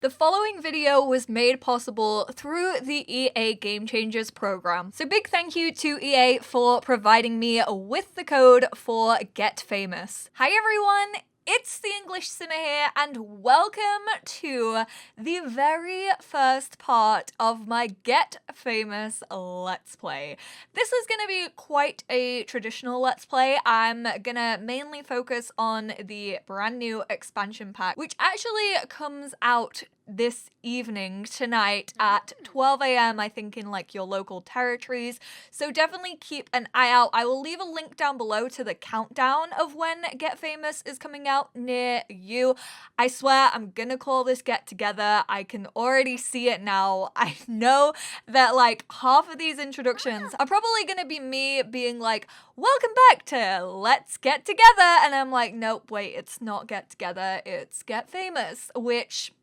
The following video was made possible through the EA Game Changers program. So big thank you to EA for providing me with the code for Get Famous. Hi everyone! It's the EnglishSimmer here, and welcome to the very first part of my Get Famous Let's Play. This is going to be quite a traditional Let's Play. I'm going to mainly focus on the brand new expansion pack, which actually comes out this evening, tonight at 12 a.m. I think in like your local territories. So definitely keep an eye out. I will leave a link down below to the countdown of when Get Famous is coming out near you. I swear I'm gonna call this Get Together. I can already see it now. I know that like half of these introductions are probably gonna be me being like, welcome back to Let's Get Together. And I'm like, nope, wait, it's not Get Together, it's Get Famous, which,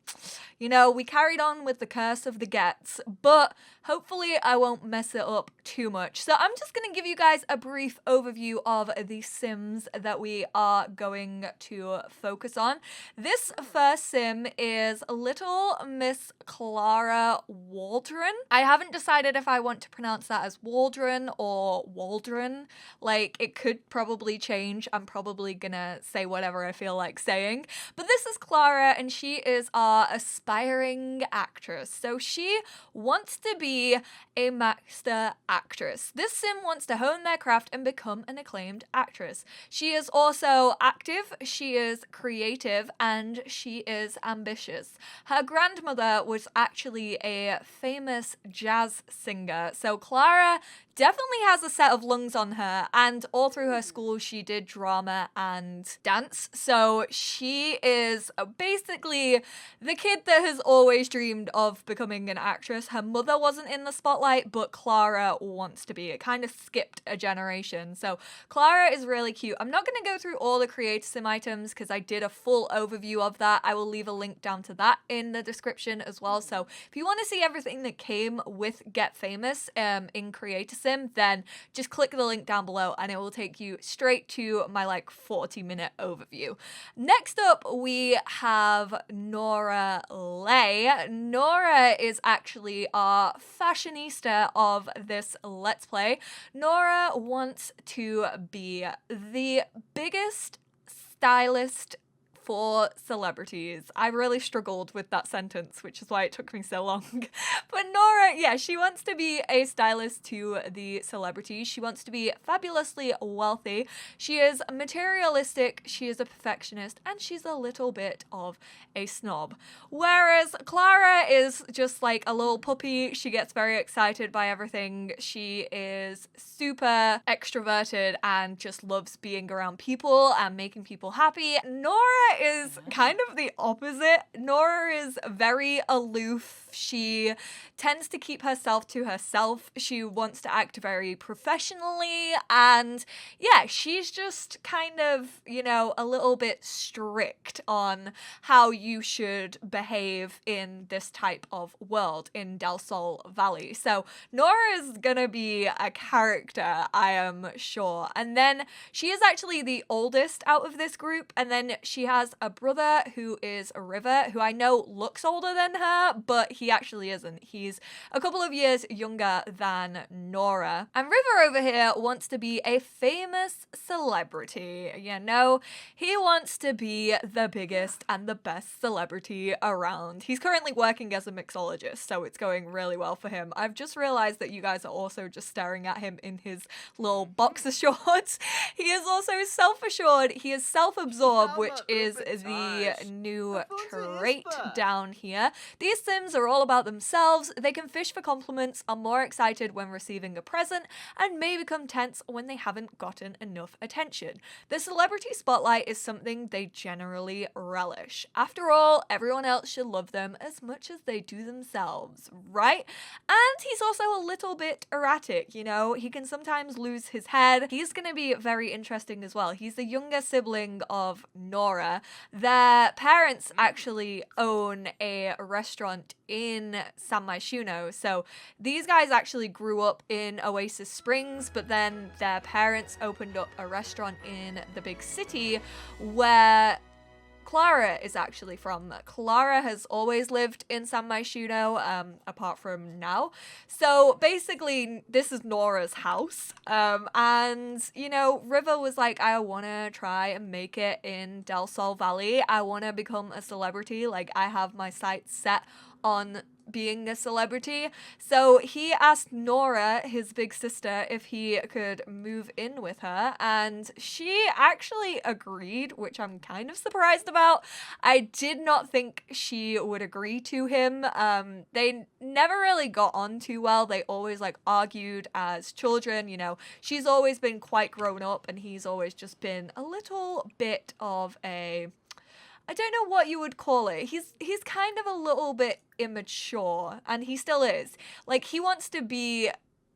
you know, we carried on with the curse of the gets, but hopefully I won't mess it up too much. So I'm just going to give you guys a brief overview of the sims that we are going to focus on. This first sim is Little Miss Clara Waldron. I haven't decided if I want to pronounce that as Waldron or Waldron. Like, it could probably change. I'm probably gonna say whatever I feel like saying. But this is Clara, and she is our aspiring actress. So she wants to be a master actress. This sim wants to hone their craft and become an acclaimed actress. She is also active, she is creative, and she is ambitious. Her grandmother was actually a famous jazz singer, so Clara definitely has a set of lungs on her, and all through her school she did drama and dance, so she is basically the kid that has always dreamed of becoming an actress. Her mother wasn't in the spotlight, but Clara wants to be. It kind of skipped a generation, so Clara is really cute. I'm not going to go through all the creator sim items because I did a full overview of that. I will leave a link down to that in the description as well, so if you want to see everything that came with Get Famous in creator sim, then just click the link down below and it will take you straight to my like 40-minute overview. Next up we have Nora Lay. Nora is actually our fashionista of this Let's Play. Nora wants to be the biggest stylist for celebrities. I really struggled with that sentence, which is why it took me so long. But Nora, yeah, she wants to be a stylist to the celebrities. She wants to be fabulously wealthy. She is materialistic, she is a perfectionist, and she's a little bit of a snob. Whereas Clara is just like a little puppy. She gets very excited by everything. She is super extroverted and just loves being around people and making people happy. Nora is kind of the opposite. Nora is very aloof. She tends to keep herself to herself. She wants to act very professionally, and yeah, she's just kind of, you know, a little bit strict on how you should behave in this type of world in Del Sol Valley. So Nora is gonna be a character, I am sure. And then she is actually the oldest out of this group, and then she has a brother who is a River, who I know looks older than her, but he actually isn't. He's a couple of years younger than Nora. And River over here wants to be a famous celebrity. You know, he wants to be the biggest and the best celebrity around. He's currently working as a mixologist, so it's going really well for him. I've just realized that you guys are also just staring at him in his little boxer shorts. He is also self-assured, he is self-absorbed, which is the new trait down here. These sims are all about themselves. They can fish for compliments, are more excited when receiving a present, and may become tense when they haven't gotten enough attention. The celebrity spotlight is something they generally relish. After all, everyone else should love them as much as they do themselves, right? And he's also a little bit erratic, you know? He can sometimes lose his head. He's gonna be very interesting as well. He's the younger sibling of Nora. Their parents actually own a restaurant in San Myshuno, so these guys actually grew up in Oasis Springs, but then their parents opened up a restaurant in the big city where Clara is actually from. Clara has always lived in San Myshuno, apart from now. So basically, this is Nora's house. And, you know, River was like, I want to try and make it in Del Sol Valley. I want to become a celebrity. Like, I have my sights set on being a celebrity. So he asked Nora, his big sister, if he could move in with her, and she actually agreed, which I'm kind of surprised about. I did not think she would agree to him. They never really got on too well. They always like argued as children, you know. She's always been quite grown up and he's always just been a little bit of a, I don't know what you would call it. He's kind of a little bit immature, and he still is. Like, he wants to be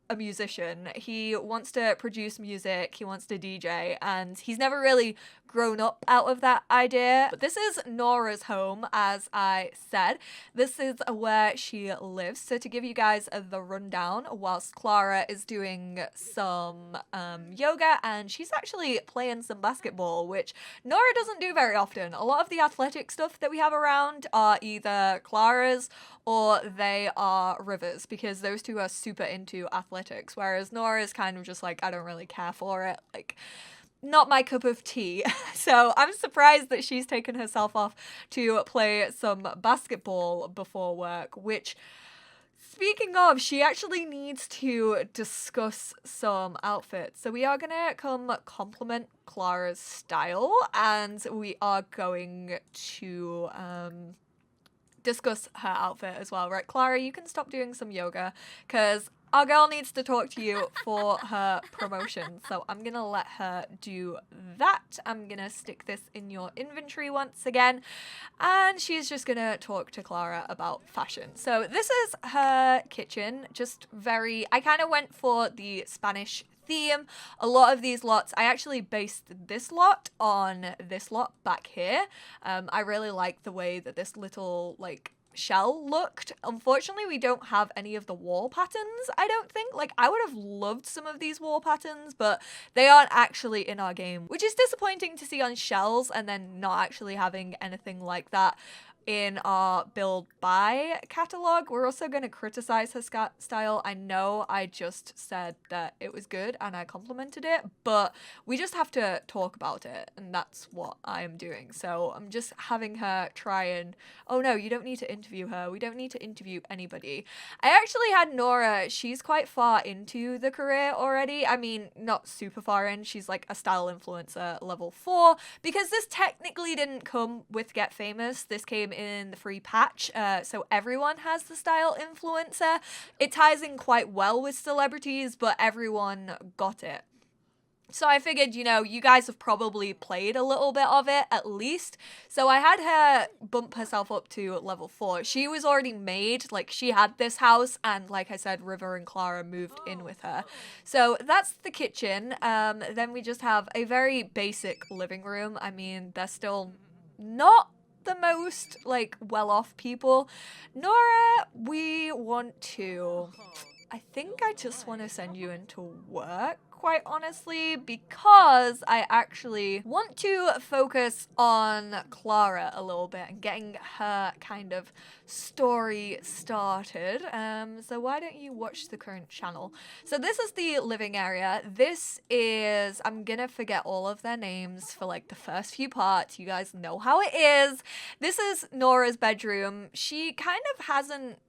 a musician. He wants to produce music. He wants to DJ, and he's never really grown up out of that idea. But this is Nora's home, as I said. This is where she lives. So to give you guys the rundown, whilst Clara is doing some yoga, and she's actually playing some basketball, which Nora doesn't do very often. A lot of the athletic stuff that we have around are either Clara's or they are River's, because those two are super into athletics, whereas Nora is kind of just like, I don't really care for it. Like, not my cup of tea. So I'm surprised that she's taken herself off to play some basketball before work, which, speaking of, she actually needs to discuss some outfits. So we are going to come compliment Clara's style, and we are going to discuss her outfit as well. Right, Clara, you can stop doing some yoga, because our girl needs to talk to you for her promotion. So I'm going to let her do that. I'm going to stick this in your inventory once again. And she's just going to talk to Clara about fashion. So this is her kitchen. Just very, I kind of went for the Spanish theme. A lot of these lots, I actually based this lot on this lot back here. I really like the way that this little, like, shell looked. Unfortunately, we don't have any of the wall patterns, I don't think. Like, I would have loved some of these wall patterns, but they aren't actually in our game, which is disappointing to see on shells and then not actually having anything like that in our build by catalog. We're also going to criticize her style. I know I just said that it was good and I complimented it, but we just have to talk about it, and that's what I am doing. So I'm just having her try and, oh no, you don't need to interview her. We don't need to interview anybody. I actually had Nora, she's quite far into the career already. I mean, not super far in. She's like a style influencer level 4, because this technically didn't come with Get Famous. This came in the free patch, so everyone has the style influencer. It ties in quite well with celebrities, but everyone got it. So I figured, you know, you guys have probably played a little bit of it, at least. So I had her bump herself up to level 4. She was already made, like, she had this house, and like I said, River and Clara moved in with her. So that's the kitchen. Then we just have a very basic living room. I mean, they're still not the most, like, well-off people. Nora, we want to, I think I just want to send you into work, quite honestly, because I actually want to focus on Clara a little bit and getting her kind of story started. So why don't you watch the current channel? So this is the living area. This is, I'm gonna forget all of their names for like the first few parts. You guys know how it is. This is Nora's bedroom. She kind of hasn't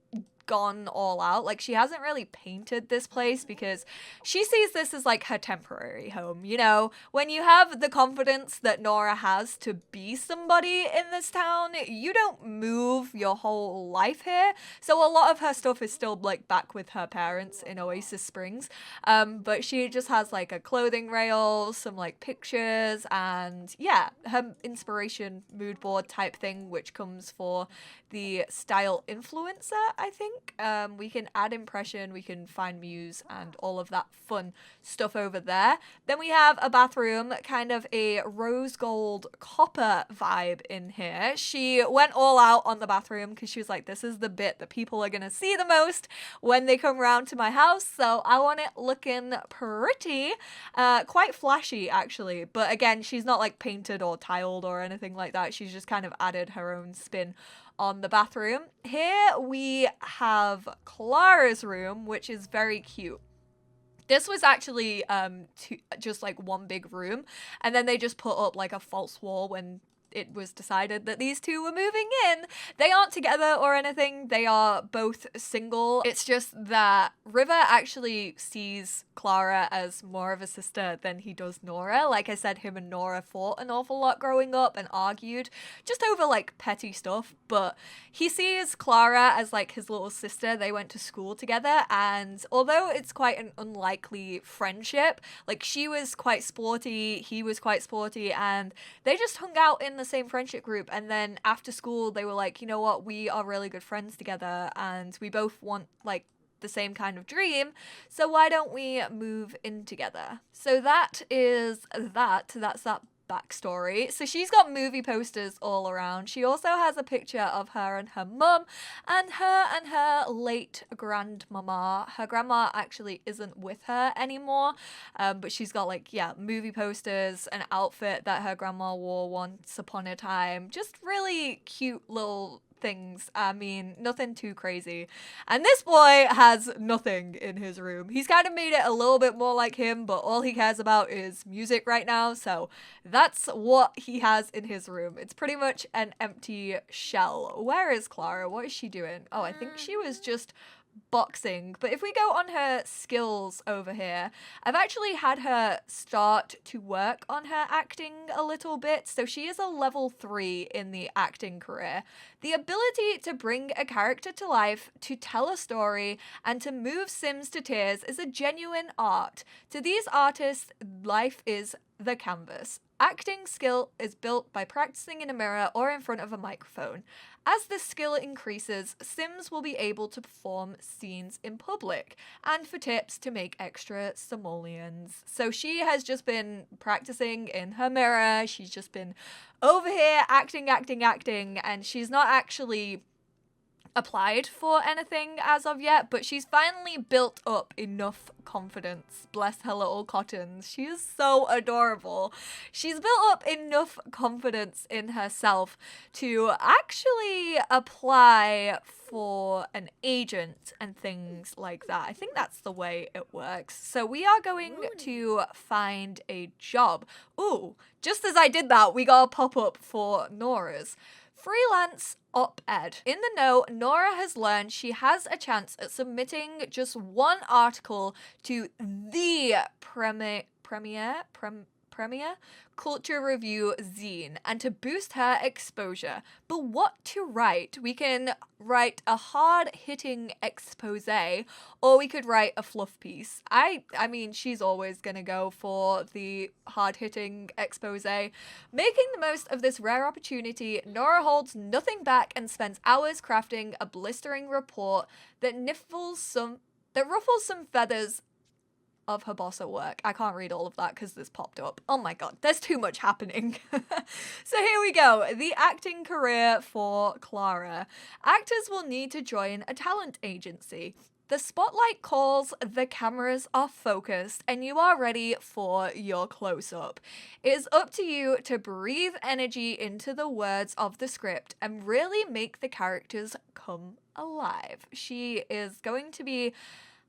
gone all out. Like, she hasn't really painted this place because she sees this as like her temporary home. You know, when you have the confidence that Nora has to be somebody in this town, you don't move your whole life here. So a lot of her stuff is still like back with her parents in Oasis Springs. But she just has like a clothing rail, some like pictures, and yeah, her inspiration mood board type thing, which comes for the style influencer, I think. think. We can add impression, we can find muse and all of that fun stuff over there. Then we have a bathroom, kind of a rose gold copper vibe in here. She went all out on the bathroom because she was like, this is the bit that people are going to see the most when they come round to my house. So I want it looking pretty, quite flashy actually. But again, she's not like painted or tiled or anything like that. She's just kind of added her own spin on the bathroom. Here we have Clara's room, which is very cute. This was actually just like one big room, and then they just put up like a false wall when it was decided that these two were moving in. They aren't together or anything. They are both single. It's just that River actually sees Clara as more of a sister than he does Nora. Like I said, him and Nora fought an awful lot growing up and argued just over like petty stuff, but he sees Clara as like his little sister. They went to school together, and although it's quite an unlikely friendship, like she was quite sporty, he was quite sporty, and they just hung out in the same friendship group. And then after school they were like, you know what, we are really good friends together and we both want like the same kind of dream, so why don't we move in together? So that's that backstory. So she's got movie posters all around. She also has a picture of her and her mum and her late grandmama. Her grandma actually isn't with her anymore, but she's got like, yeah, movie posters, an outfit that her grandma wore once upon a time. Just really cute little things. I mean, nothing too crazy. And this boy has nothing in his room. He's kind of made it a little bit more like him, but all he cares about is music right now. So that's what he has in his room. It's pretty much an empty shell. Where is Clara? What is she doing? Oh, I think she was just boxing. But if we go on her skills over here, I've actually had her start to work on her acting a little bit. So she is a level 3 in the acting career. The ability to bring a character to life, to tell a story, and to move Sims to tears is a genuine art. To these artists, life is the canvas. Acting skill is built by practicing in a mirror or in front of a microphone. As the skill increases, Sims will be able to perform scenes in public, and for tips to make extra simoleons. So she has just been practicing in her mirror. She's just been over here acting, and she's not actually applied for anything as of yet, but she's finally built up enough confidence. Bless her little cottons. She is so adorable. She's built up enough confidence in herself to actually apply for an agent and things like that. I think that's the way it works. So we are going to find a job. Ooh, just as I did that, we got a pop-up for Nora's. Freelance op-ed. In the know, Nora has learned she has a chance at submitting just one article to the premier culture review zine and to boost her exposure. But what to write? We can write a hard-hitting expose, or we could write a fluff piece. I mean, she's always gonna go for the hard-hitting expose. Making the most of this rare opportunity, Nora holds nothing back and spends hours crafting a blistering report that ruffles some feathers of her boss at work. I can't read all of that because this popped up. Oh my god, there's too much happening. So here we go. The acting career for Clara. Actors will need to join a talent agency. The spotlight calls, the cameras are focused, and you are ready for your close-up. It is up to you to breathe energy into the words of the script and really make the characters come alive. She is going to be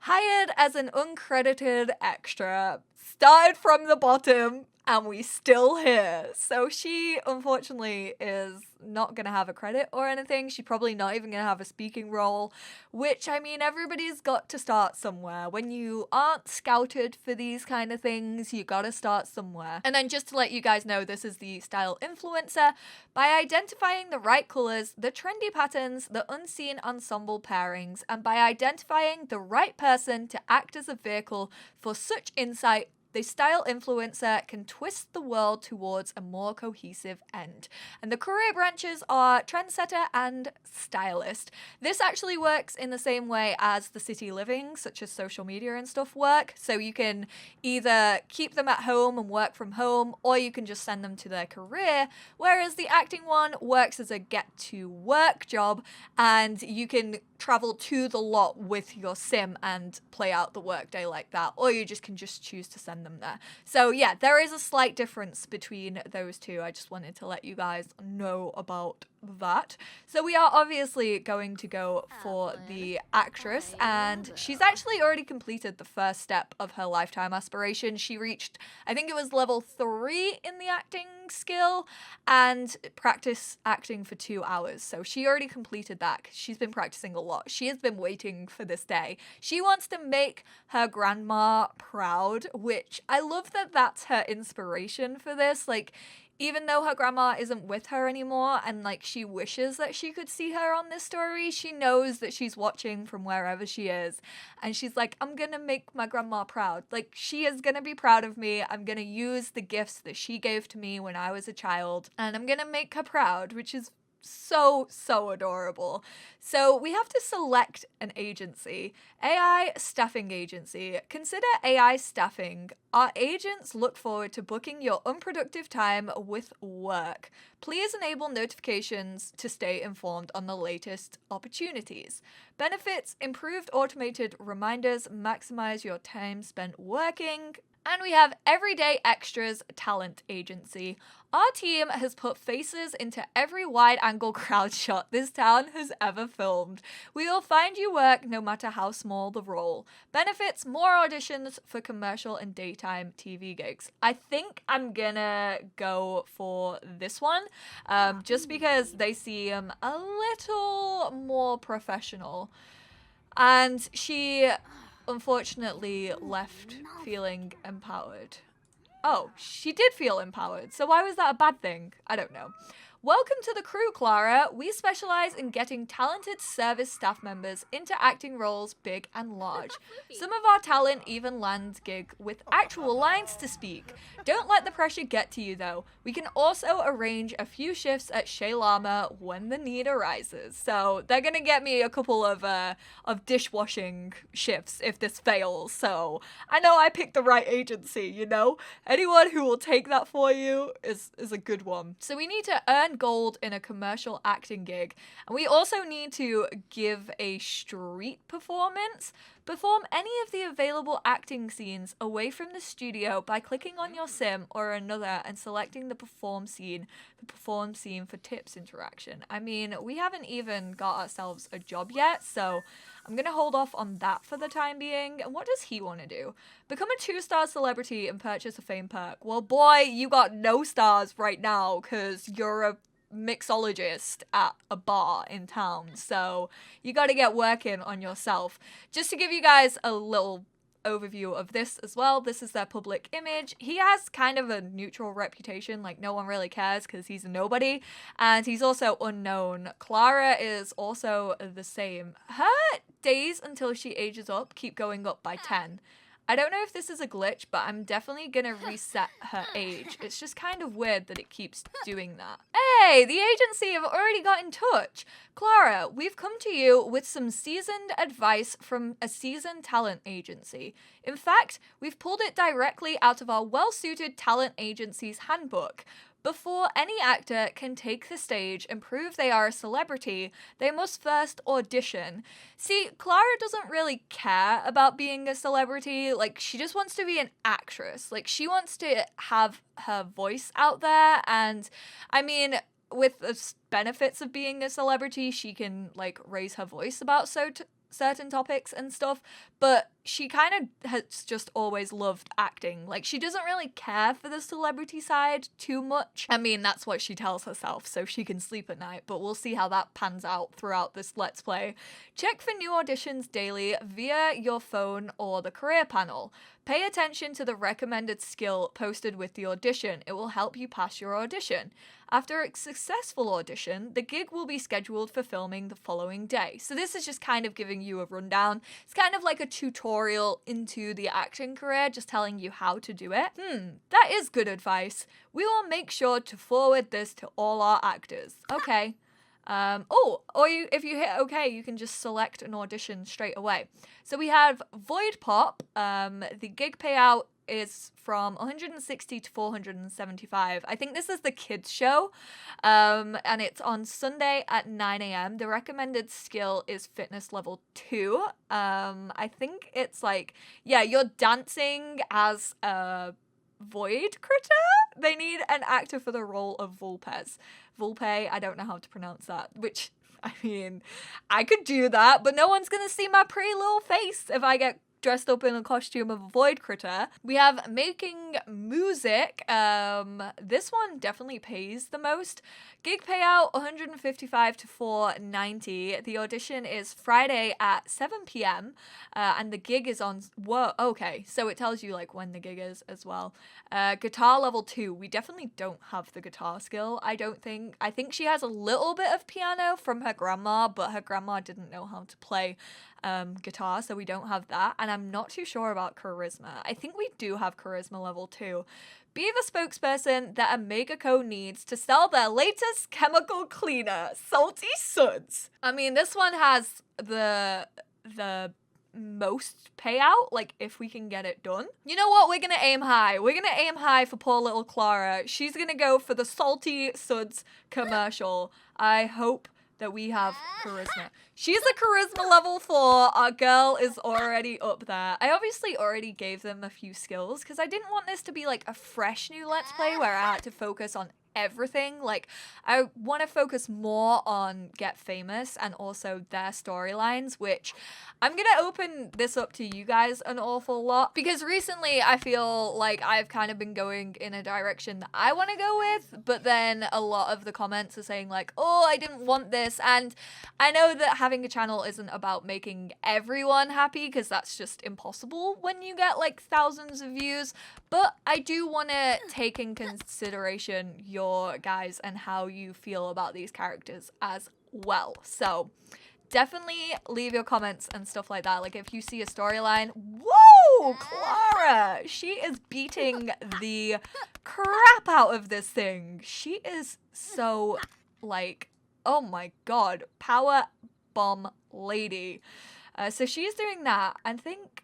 hired as an uncredited extra, started from the bottom, and we still here. So she, unfortunately, is not going to have a credit or anything. She's probably not even going to have a speaking role, which, I mean, everybody's got to start somewhere. When you aren't scouted for these kind of things, you got to start somewhere. And then just to let you guys know, this is the style influencer. By identifying the right colors, the trendy patterns, the unseen ensemble pairings, and by identifying the right person to act as a vehicle for such insight, The style influencer can twist the world towards a more cohesive end. And the career branches are trendsetter and stylist. This actually works in the same way as the city living, such as social media and stuff, work. So you can either keep them at home and work from home, or you can just send them to their career, whereas the acting one works as a get-to-work job, and you can travel to the lot with your sim and play out the workday like that, or you can just choose to send them there. So yeah, there is a slight difference between those two. I just wanted to let you guys know about that. So we are obviously going to go for the actress, and she's actually already completed the first step of her lifetime aspiration. She reached, I think it was level 3 in the acting skill, and practice acting for 2 hours. So she already completed that. She's been practicing a lot. She has been waiting for this day. She wants to make her grandma proud, which I love that that's her inspiration for this. Like, even though her grandma isn't with her anymore and like she wishes that she could see her on this story, she knows that she's watching from wherever she is. And she's like, I'm gonna make my grandma proud. Like, she is gonna be proud of me. I'm gonna use the gifts that she gave to me when I was a child, and I'm gonna make her proud, which is so adorable. So we have to select an agency. AI staffing agency. Consider AI staffing. Our agents look forward to booking your unproductive time with work. Please enable notifications to stay informed on the latest opportunities. Benefits: improved automated reminders, maximize your time spent working. And we have Everyday Extras Talent Agency. Our team has put faces into every wide-angle crowd shot this town has ever filmed. We will find you work no matter how small the role. Benefits: more auditions for commercial and daytime TV gigs. I think I'm gonna go for this one, just because they seem a little more professional. And she unfortunately left feeling empowered. Oh, she did feel empowered, so why was that a bad thing? I don't know. Welcome to the crew, Clara. We specialize in getting talented service staff members into acting roles big and large. Some of our talent even lands gig with actual lines to speak. Don't let the pressure get to you, though. We can also arrange a few shifts at Shea Llama when the need arises. So they're gonna get me a couple of dishwashing shifts if this fails. So I know I picked the right agency, you know? Anyone who will take that for you is a good one. So we need to earn gold in a commercial acting gig, and we also need to give a street performance. Perform any of the available acting scenes away from the studio by clicking on your sim or another and selecting the perform scene for tips interaction. I mean, we haven't even got ourselves a job yet, so I'm gonna hold off on that for the time being. And what does he want to do? Become a 2-star celebrity and purchase a fame perk. Well, boy, you got no stars right now because you're a mixologist at a bar in town, so you got to get working on yourself. Just to give you guys a little overview of this as well, this is their public image. He has kind of a neutral reputation, like no one really cares because he's a nobody, and he's also unknown. Clara is also the same. Her days until she ages up keep going up by 10. I don't know if this is a glitch, but I'm definitely gonna reset her age. It's just kind of weird that it keeps doing that. Hey, the agency have already got in touch. Clara, we've come to you with some seasoned advice from a seasoned talent agency. In fact, we've pulled it directly out of our well-suited talent agency's handbook. Before any actor can take the stage and prove they are a celebrity, they must first audition. See, Clara doesn't really care about being a celebrity. Like, she just wants to be an actress. Like, she wants to have her voice out there. And I mean, with the benefits of being a celebrity, she can like raise her voice about certain topics and stuff, but she kind of has just always loved acting. Like, she doesn't really care for the celebrity side too much. I mean, that's what she tells herself, so she can sleep at night, but we'll see how that pans out throughout this Let's Play. Check for new auditions daily via your phone or the career panel. Pay attention to the recommended skill posted with the audition. It will help you pass your audition. After a successful audition, the gig will be scheduled for filming the following day. So this is just kind of giving you a rundown. It's kind of like a tutorial into the acting career, just telling you how to do it. That is good advice. We will make sure to forward this to all our actors. Okay. If you hit OK, you can just select an audition straight away. So we have Void Pop. The gig payout is from 160 to 475. I think this is the kids show, and it's on Sunday at 9 a.m. The recommended skill is fitness level 2. I think it's like, yeah, you're dancing as a void critter. They need an actor for the role of Vulpes. Vulpe, I don't know how to pronounce that, which, I mean, I could do that, but no one's gonna see my pretty little face if I get dressed up in a costume of a void critter. We have making music. This one definitely pays the most. Gig payout 155 to 490. The audition is Friday at 7 p.m. And the gig is on. Whoa, okay, so it tells you like when the gig is as well. Guitar level 2. We definitely don't have the guitar skill. I think she has a little bit of piano from her grandma, but her grandma didn't know how to play guitar, so we don't have that. And I'm not too sure about charisma. I think we do have charisma level 2. Be the spokesperson that a MegaCo needs to sell their latest chemical cleaner, Salty Suds. I mean, this one has the most payout, like if we can get it done. You know what? We're gonna aim high. We're gonna aim high for poor little Clara. She's gonna go for the Salty Suds commercial. I hope that we have charisma. She's a charisma level 4. Our girl is already up there. I obviously already gave them a few skills because I didn't want this to be like a fresh new Let's Play where I had to focus on everything. Like, I want to focus more on Get Famous and also their storylines, which I'm gonna open this up to you guys an awful lot because recently I feel like I've kind of been going in a direction that I want to go with, but then a lot of the comments are saying like, oh, I didn't want this. And I know that having a channel isn't about making everyone happy because that's just impossible when you get like thousands of views, but I do want to take in consideration your guys and how you feel about these characters as well. So definitely leave your comments and stuff like that. Like if you see a storyline, whoa, Clara, she is beating the crap out of this thing. She is so like, oh my god, power bomb lady. So she's doing that. I think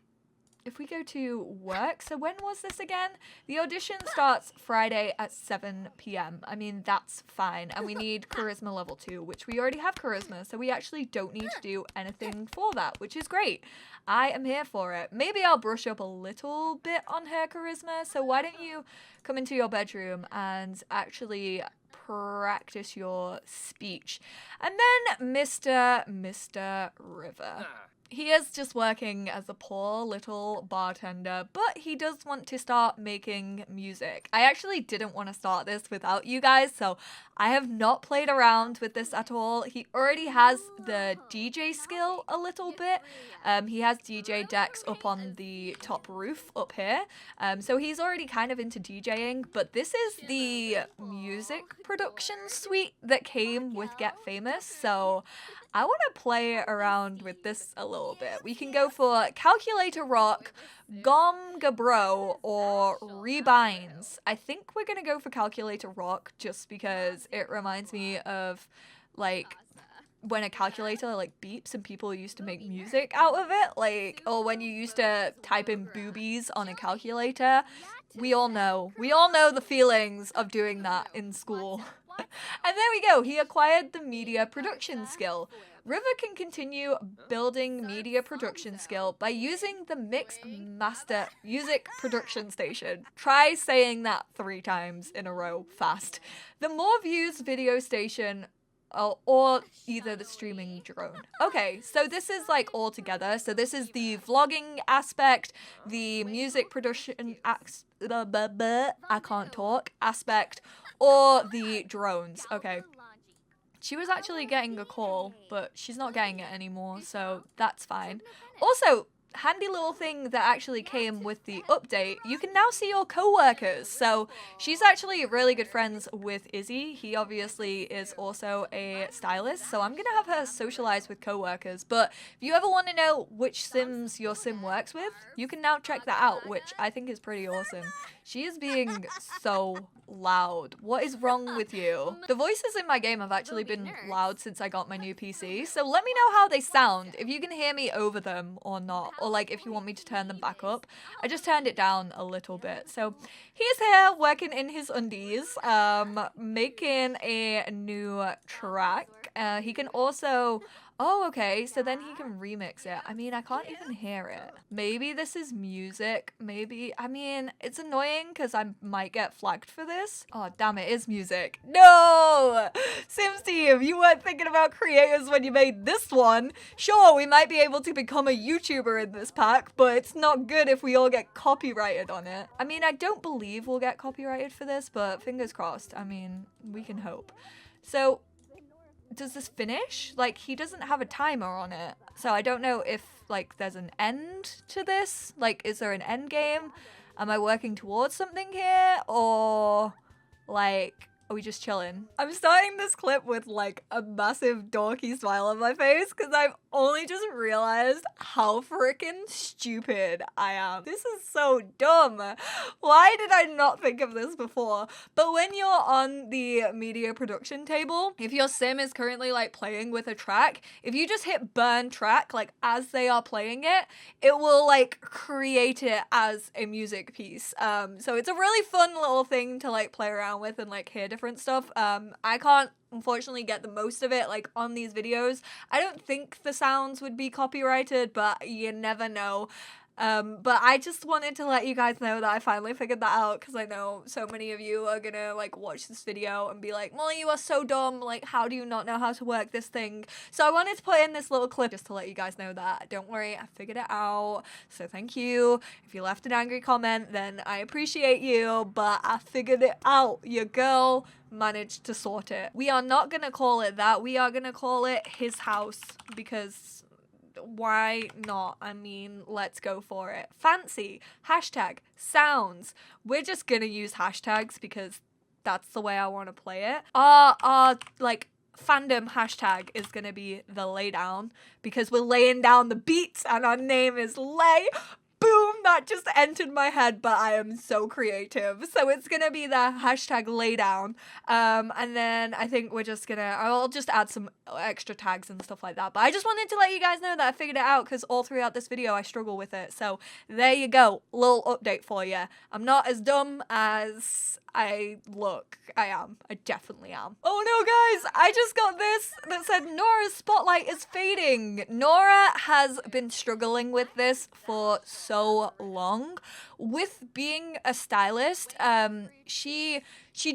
if we go to work, so when was this again? The audition starts Friday at 7 p.m. I mean, that's fine. And we need charisma level 2, which we already have charisma. So we actually don't need to do anything for that, which is great. I am here for it. Maybe I'll brush up a little bit on her charisma. So why don't you come into your bedroom and actually practice your speech. And then Mr. River. He is just working as a poor little bartender, but he does want to start making music. I actually didn't want to start this without you guys, so I have not played around with this at all. He already has the DJ skill a little bit. He has DJ decks up on the top roof up here. So he's already kind of into DJing, but this is the music production suite that came with Get Famous, so I want to play around with this a little bit. We can go for Calculator Rock, Gom Gabro, or Rebinds. I think we're going to go for Calculator Rock just because it reminds me of like when a calculator like beeps and people used to make music out of it, like, or when you used to type in boobies on a calculator. We all know the feelings of doing that in school. And there we go, he acquired the media production skill. River can continue building media production skill by using the Mix Master Music Production Station. Try saying that 3 times in a row fast. The more views video station or either the streaming drone. Okay, so this is like all together. So this is the vlogging aspect, the music production I can't talk aspect, or the drones. Okay. She was actually getting a call, but she's not getting it anymore, so that's fine. Also, handy little thing that actually came with the update, you can now see your co-workers. So she's actually really good friends with Izzy. He obviously is also a stylist, so I'm gonna have her socialize with co-workers. But if you ever want to know which Sims your Sim works with, you can now check that out, which I think is pretty awesome. She is being so loud. What is wrong with you? The voices in my game have actually been loud since I got my new PC, so let me know how they sound, if you can hear me over them or not, or like if you want me to turn them back up. I just turned it down a little bit. So he's here working in his undies, making a new track. He can also... Oh, okay, so then he can remix it. I mean, I can't even hear it. Maybe this is music. Maybe, I mean, it's annoying because I might get flagged for this. Oh, damn, it is music. No! Sims team, you weren't thinking about creators when you made this one. Sure, we might be able to become a YouTuber in this pack, but it's not good if we all get copyrighted on it. I mean, I don't believe we'll get copyrighted for this, but fingers crossed. I mean, we can hope. So... does this finish? Like, he doesn't have a timer on it. So I don't know if, like, there's an end to this. Like, is there an end game? Am I working towards something here? Or, like, are we just chilling? I'm starting this clip with, like, a massive dorky smile on my face because I've only just realized how freaking stupid I am. This is so dumb. Why did I not think of this before? But when you're on the media production table, if your sim is currently like playing with a track, if you just hit burn track, like as they are playing it, it will like create it as a music piece. So it's a really fun little thing to like play around with and like hear different stuff. I can't unfortunately get the most of it like on these videos. I don't think the sounds would be copyrighted, but you never know. But I just wanted to let you guys know that I finally figured that out because I know so many of you are gonna like watch this video and be like, Molly, you are so dumb, like how do you not know how to work this thing? So I wanted to put in this little clip just to let you guys know that. Don't worry, I figured it out, so thank you. If you left an angry comment, then I appreciate you, but I figured it out. Your girl managed to sort it. We are not gonna call it that, we are gonna call it his house because why not? I mean, let's go for it. Fancy, hashtag, sounds. We're just gonna use hashtags because that's the way I want to play it. Our like fandom hashtag is gonna be the laydown because we're laying down the beats and our name is Lay. Boom, that just entered my head, but I am so creative. So it's gonna be the hashtag laydown. And then I think we're just gonna, I'll just add some extra tags and stuff like that. But I just wanted to let you guys know that I figured it out because all throughout this video I struggle with it. So there you go, little update for you. I'm not as dumb as I look. I am. I definitely am. Oh no, guys, I just got this that said Nora's spotlight is fading. Nora has been struggling with this for so long. With being a stylist, she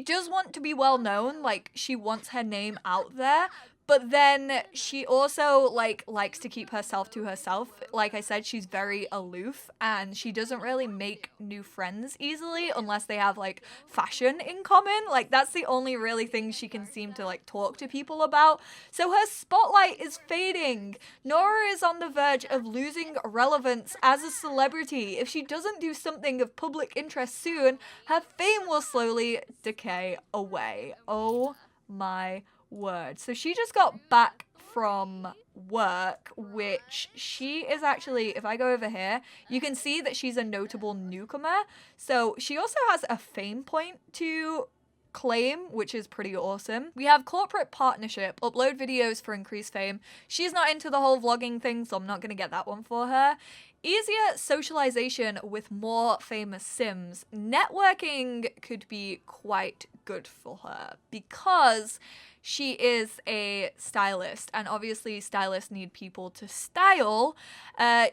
does want to be well known, like she wants her name out there. But then she also likes to keep herself to herself. Like I said, she's very aloof and she doesn't really make new friends easily unless they have like fashion in common. Like that's the only really thing she can seem to like talk to people about. So her spotlight is fading. Nora is on the verge of losing relevance as a celebrity. If she doesn't do something of public interest soon, her fame will slowly decay away. Oh my word. So she just got back from work, which she is actually, if I go over here, you can see that she's a notable newcomer. So she also has a fame point to claim, which is pretty awesome. We have corporate partnership, upload videos for increased fame. She's not into the whole vlogging thing, so I'm not gonna get that one for her. Easier socialization with more famous Sims. Networking could be quite good for her because she is a stylist, and obviously stylists need people to style.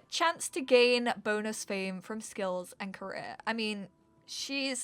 Chance to gain bonus fame from skills and career. I mean, she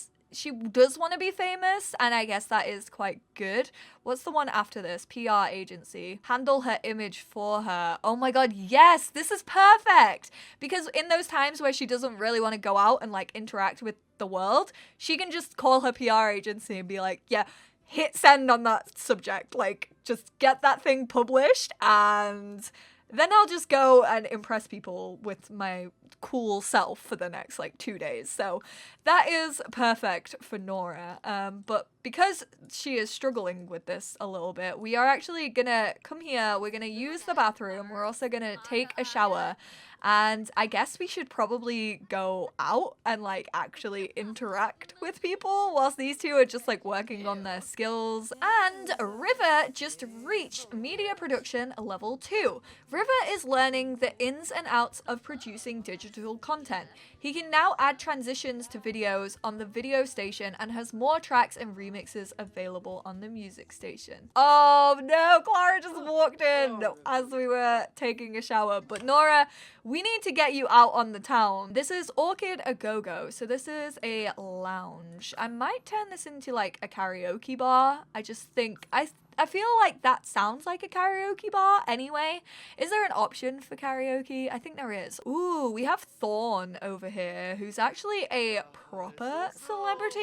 does want to be famous, and I guess that is quite good. What's the one after this? PR agency. Handle her image for her. Oh my god, yes, this is perfect! Because in those times where she doesn't really want to go out and like interact with the world, she can just call her PR agency and be like, yeah, hit send on that subject. Like, just get that thing published and Then I'll just go and impress people with my cool self for the next like 2 days. So that is perfect for Nora. But because she is struggling with this a little bit, we are actually gonna come here. We're gonna use the bathroom. We're also gonna take a shower. And I guess we should probably go out and like actually interact with people whilst these two are just like working on their skills. And River just reached media production level 2. River is learning the ins and outs of producing digital content. He can now add transitions to videos on the video station and has more tracks and remixes available on the music station. Oh no, Clara just walked in as we were taking a shower. But Nora, we need to get you out on the town. This is Orchid A Go-Go, so this is a lounge. I might turn this into like a karaoke bar. I just think, I feel like that sounds like a karaoke bar anyway. Is there an option for karaoke? I think there is. Ooh, we have Thorn over here, who's actually a proper celebrity.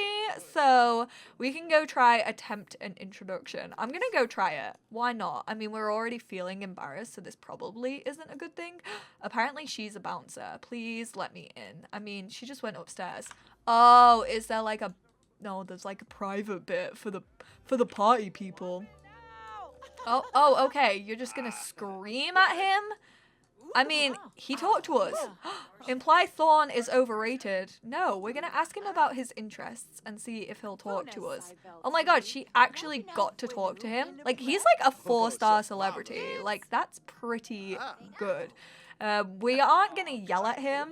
So we can go try attempt an introduction. I'm gonna go try it. Why not? I mean, we're already feeling embarrassed, so this probably isn't a good thing. Apparently she's a bouncer. Please let me in. I mean, she just went upstairs. Oh, is there like a... No, there's like a private bit for the party people. Oh, okay. You're just gonna scream at him? I mean, he talked to us. Imply Thorn is overrated. No, we're gonna ask him about his interests and see if he'll talk to us. Oh my god, she actually got to talk to him? Like, he's like a 4-star celebrity. Like, that's pretty good. We aren't gonna yell at him.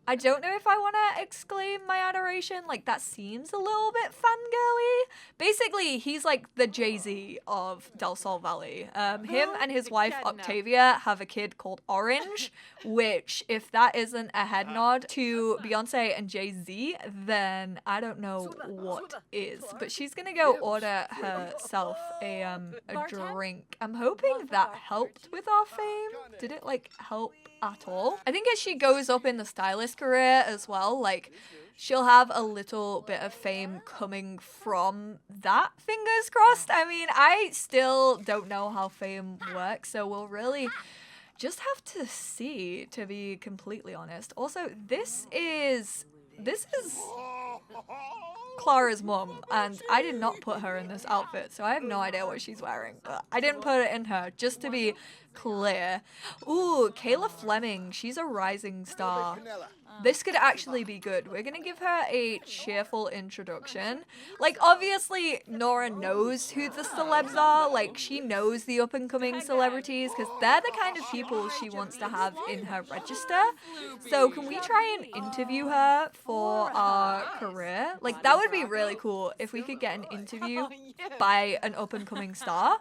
I don't know if I want to exclaim my adoration. Like, that seems a little bit fangirly. Basically, he's like the Jay-Z of Del Sol Valley. Him and his wife, Octavia, have a kid called Orange, which, if that isn't a head nod to Beyonce and Jay-Z, then I don't know what is. But she's going to go order herself a drink. I'm hoping that helped with our fame. Did it, like, help at all? I think as she goes up in the stylist career as well, like, she'll have a little bit of fame coming from that, fingers crossed. I mean, I still don't know how fame works, so we'll really just have to see, to be completely honest. Also, this is Clara's mum, and I did not put her in this outfit, so I have no idea what she's wearing, but I didn't put it in her, just to be clear. Ooh, Kayla Fleming, she's a rising star. This could actually be good. We're gonna give her a cheerful introduction. Like, obviously, Nora knows who the celebs are. Like, she knows the up-and-coming celebrities, because they're the kind of people she wants to have in her register. So can we try and interview her for our career? Like, that would be really cool if we could get an interview by an up-and-coming star.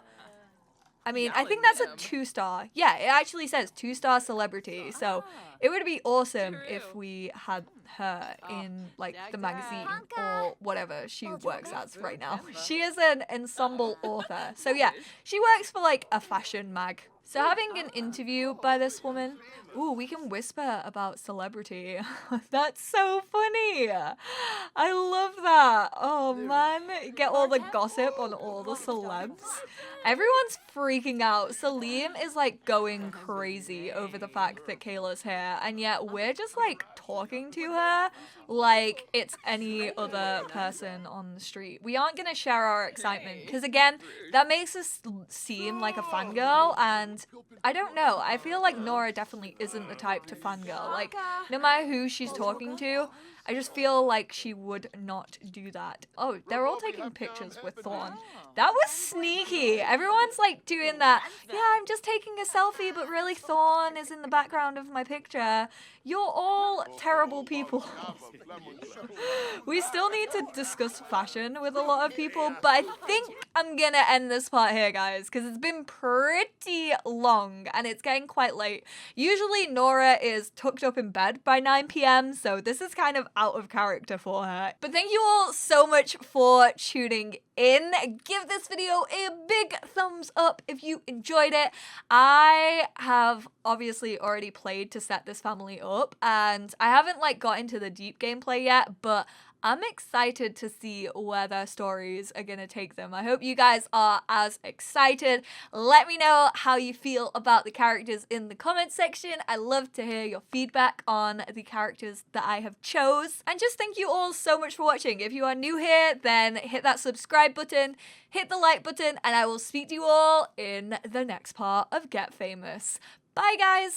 I mean, I think that's a 2-star. Yeah, it actually says 2-star celebrity. So it would be awesome if we had her in, like, the magazine or whatever she works as right now. She is an ensemble author. So yeah, she works for, like, a fashion mag. So having an interview by this woman, ooh, we can whisper about celebrity. That's so funny. I love that. Oh man, get all the gossip on all the celebs. Everyone's freaking out. Salim is like going crazy over the fact that Kayla's here, and yet we're just like talking to her like it's any other person on the street. We aren't gonna share our excitement because, again, that makes us seem like a fangirl, and I don't know. I feel like Nora definitely isn't the type to fangirl. Like, no matter who she's talking to, I just feel like she would not do that. Oh, they're all taking pictures with Thorn. That was sneaky. Everyone's like doing that. Yeah, I'm just taking a selfie, but really Thorn is in the background of my picture. You're all terrible people. We still need to discuss fashion with a lot of people, but I think I'm gonna end this part here, guys, because it's been pretty long and it's getting quite late. Usually Nora is tucked up in bed by 9 p.m, so this is kind of out of character for her. But thank you all so much for tuning in. Give this video a big thumbs up if you enjoyed it. I have obviously already played to set this family up, and I haven't like got into the deep gameplay yet, but I'm excited to see where their stories are gonna take them. I hope you guys are as excited. Let me know how you feel about the characters in the comment section. I love to hear your feedback on the characters that I have chose. And just thank you all so much for watching. If you are new here, then hit that subscribe button, hit the like button, and I will speak to you all in the next part of Get Famous. Bye guys!